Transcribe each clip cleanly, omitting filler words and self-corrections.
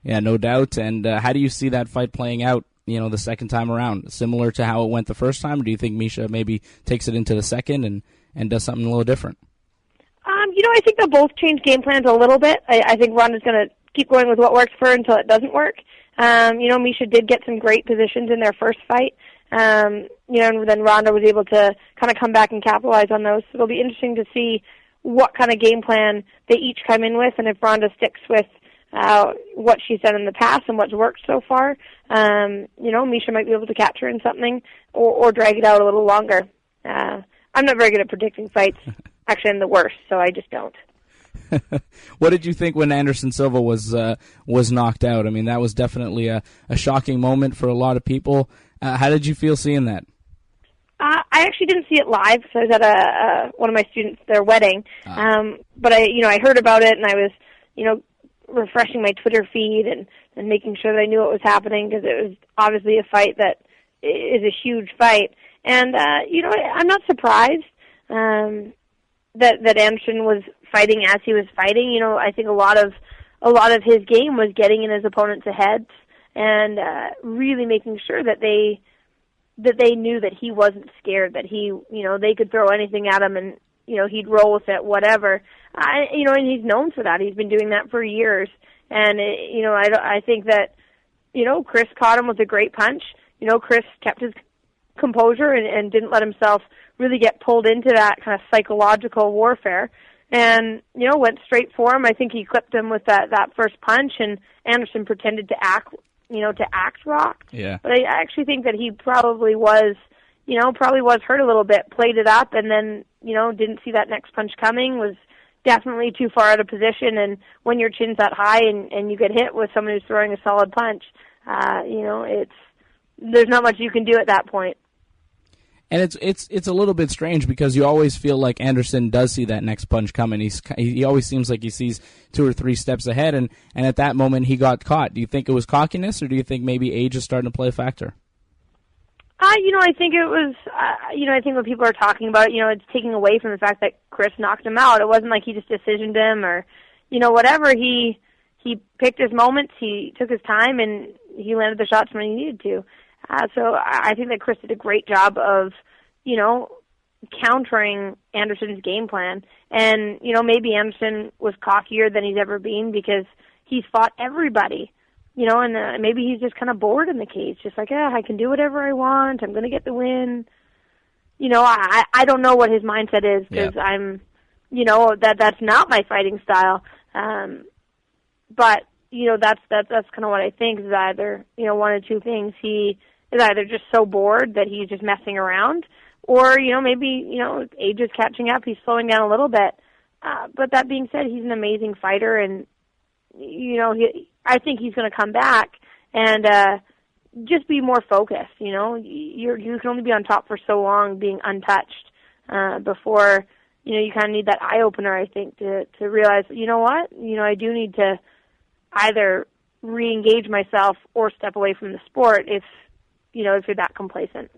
Yeah, no doubt. And how do you see that fight playing out, the second time around? Similar to how it went the first time, or do you think Miesha maybe takes it into the second and does something a little different? I think they'll both change game plans a little bit. I think Ronda's going to keep going with what works for her until it doesn't work. Miesha did get some great positions in their first fight. And then Ronda was able to kind of come back and capitalize on those. So it'll be interesting to see what kind of game plan they each come in with, and if Ronda sticks with what she's done in the past and what's worked so far. Miesha might be able to catch her in something or drag it out a little longer. I'm not very good at predicting fights. Actually, I'm the worst, so I just don't. What did you think when Anderson Silva was knocked out? I mean, that was definitely a shocking moment for a lot of people. How did you feel seeing that? I actually didn't see it live, so I was at one of my students' their wedding. But I heard about it, and I was, refreshing my Twitter feed and making sure that I knew what was happening, because it was obviously a fight that is a huge fight. And I'm not surprised that Anderson was fighting as he was fighting. I think a lot of his game was getting in his opponent's heads and really making sure that they knew that he wasn't scared, that they could throw anything at him and he'd roll with it, whatever. And he's known for that. He's been doing that for years. And I think that Cris caught him with a great punch. Cris kept his composure and didn't let himself really get pulled into that kind of psychological warfare, and went straight for him. I think he clipped him with that first punch, and Anderson pretended to act rocked. Yeah. But I actually think that he probably was hurt a little bit, played it up, and then didn't see that next punch coming, was definitely too far out of position. And when your chin's that high and you get hit with someone who's throwing a solid punch, there's not much you can do at that point. And it's a little bit strange because you always feel like Anderson does see that next punch coming. He always seems like he sees 2 or 3 steps ahead, and at that moment he got caught. Do you think it was cockiness, or do you think maybe age is starting to play a factor? I think it was, I think when people are talking about it, it's taking away from the fact that Cris knocked him out. It wasn't like he just decisioned him or, whatever. He picked his moments, he took his time, and he landed the shots when he needed to. So I think that Cris did a great job of, countering Anderson's game plan. And, maybe Anderson was cockier than he's ever been because he's fought everybody. And maybe he's just kind of bored in the cage, just like, I can do whatever I want. I'm going to get the win. I don't know what his mindset is because I'm, that's not my fighting style. But that's kind of what I think is either, one of two things. He is either just so bored that he's just messing around, or, maybe, age is catching up. He's slowing down a little bit. But that being said, he's an amazing fighter, and, I think he's going to come back and just be more focused. You can only be on top for so long being untouched before, you kind of need that eye-opener, I think, to realize, I do need to either re-engage myself or step away from the sport if you're that complacent.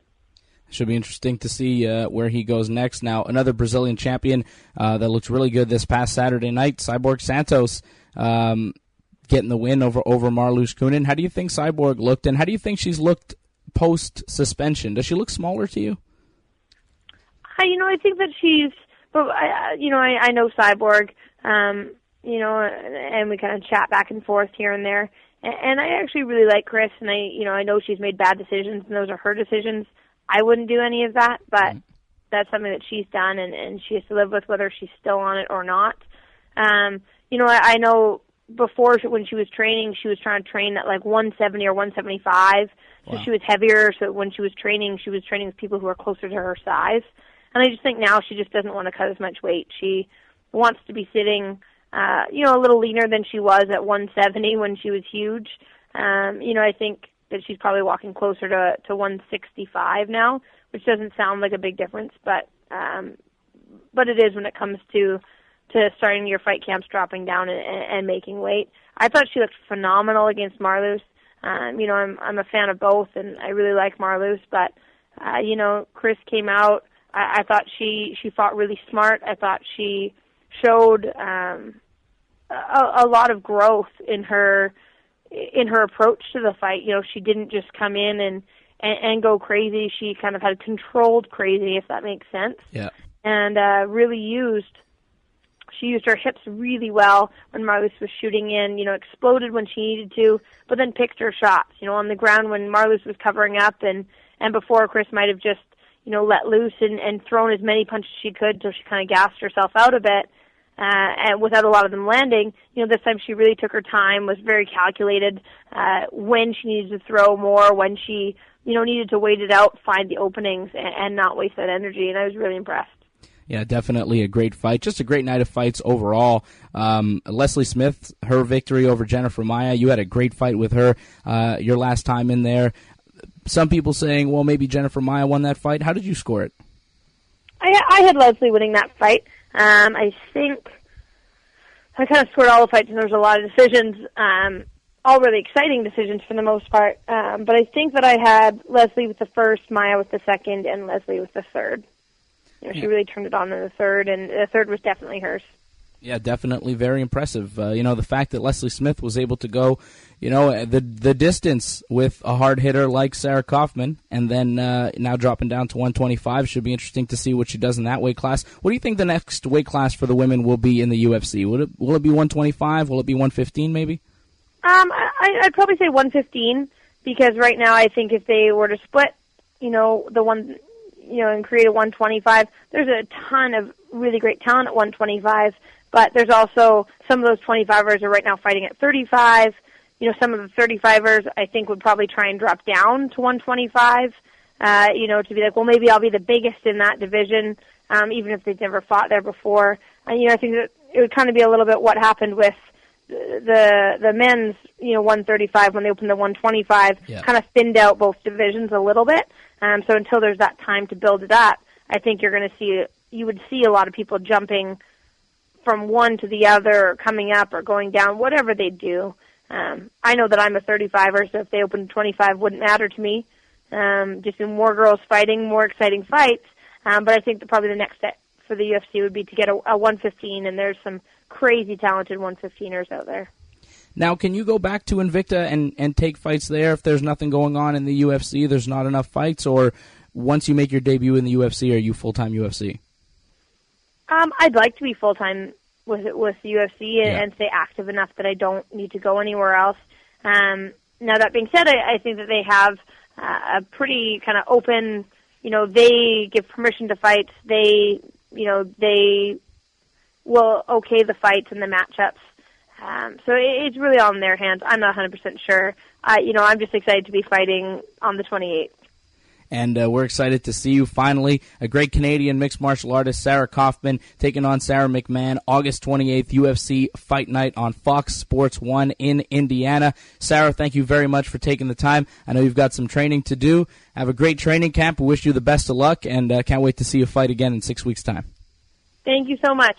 Should be interesting to see where he goes next. Now, another Brazilian champion that looked really good this past Saturday night, Cyborg Santos, getting the win over Marloes Coenen. How do you think Cyborg looked, and how do you think she's looked post-suspension? Does she look smaller to you? I think that she's, I know Cyborg, and we kind of chat back and forth here and there. And I actually really like Cris, and I know she's made bad decisions, and those are her decisions. I wouldn't do any of that, but that's something that she's done, and she has to live with whether she's still on it or not. I know before when she was training, she was trying to train at like 170 or 175, so she was heavier. So when she was training with people who are closer to her size. And I just think now she just doesn't want to cut as much weight. She wants to be sitting, a little leaner than she was at 170 when she was huge. I think that she's probably walking closer to 165 now, which doesn't sound like a big difference, but it is when it comes to starting your fight camps, dropping down and making weight. I thought she looked phenomenal against Marloes. I'm a fan of both, and I really like Marloes, but Cris came out. I thought she fought really smart. I thought she showed a lot of growth in her in her approach to the fight. You know, she didn't just come in and go crazy. She kind of had controlled crazy, if that makes sense. Yeah. And really used her hips really well when Marloes was shooting in, you know, exploded when she needed to, but then picked her shots, you know, on the ground when Marloes was covering up, and before Cris might have just, you know, let loose and thrown as many punches as she could till she kind of gassed herself out a bit, and without a lot of them landing. You know, this time she really took her time, was very calculated when she needed to throw more, when she, you know, needed to wait it out, find the openings, and not waste that energy, and I was really impressed. Yeah, definitely a great fight. Just a great night of fights overall. Leslie Smith, her victory over Jennifer Maia. You had a great fight with her your last time in there. Some people saying, well, maybe Jennifer Maia won that fight. How did you score it? I had Leslie winning that fight. I think I kind of scored all the fights, and there was a lot of decisions, all really exciting decisions for the most part. But I think that I had Leslie with the first, Maia with the second, and Leslie with the third. You know, she really turned it on in the third, and the third was definitely hers. Yeah, definitely very impressive. You know, the fact that Leslie Smith was able to go, you know, the distance with a hard hitter like Sara Kaufman, and then now dropping down to 125, should be interesting to see what she does in that weight class. What do you think the next weight class for the women will be in the UFC? Will it be 125? Will it be 115 maybe? I'd probably say 115, because right now I think if they were to split, you know, the one, you know, and create a 125, there's a ton of really great talent at 125, but there's also some of those 25ers are right now fighting at 35. You know, some of the 35ers I think would probably try and drop down to 125, you know, to be like, well, maybe I'll be the biggest in that division, even if they've never fought there before. And, you know, I think that it would kind of be a little bit what happened with the men's, you know, 135 when they opened the 125, kind of thinned out both divisions a little bit. So until there's that time to build it up, I think you would see a lot of people jumping from one to the other, or coming up or going down, whatever they do. I know that I'm a 35er, so if they opened 25, wouldn't matter to me. Just more girls fighting, more exciting fights. But I think that probably the next step for the UFC would be to get a 115, and there's some crazy talented 115ers out there. Now, can you go back to Invicta and take fights there if there's nothing going on in the UFC, there's not enough fights, or once you make your debut in the UFC, are you full-time UFC? I'd like to be full-time with the UFC and stay active enough that I don't need to go anywhere else. Now, that being said, I think that they have a pretty kind of open, you know, they give permission to fights. They will okay the fights and the matchups. So it's really all in their hands. I'm not 100% sure. You know, I'm just excited to be fighting on the 28th. And we're excited to see you finally. A great Canadian mixed martial artist, Sara Kaufman, taking on Sara McMann, August 28th, UFC Fight Night on Fox Sports 1 in Indiana. Sara, thank you very much for taking the time. I know you've got some training to do. Have a great training camp. We wish you the best of luck, and can't wait to see you fight again in 6 weeks' time. Thank you so much.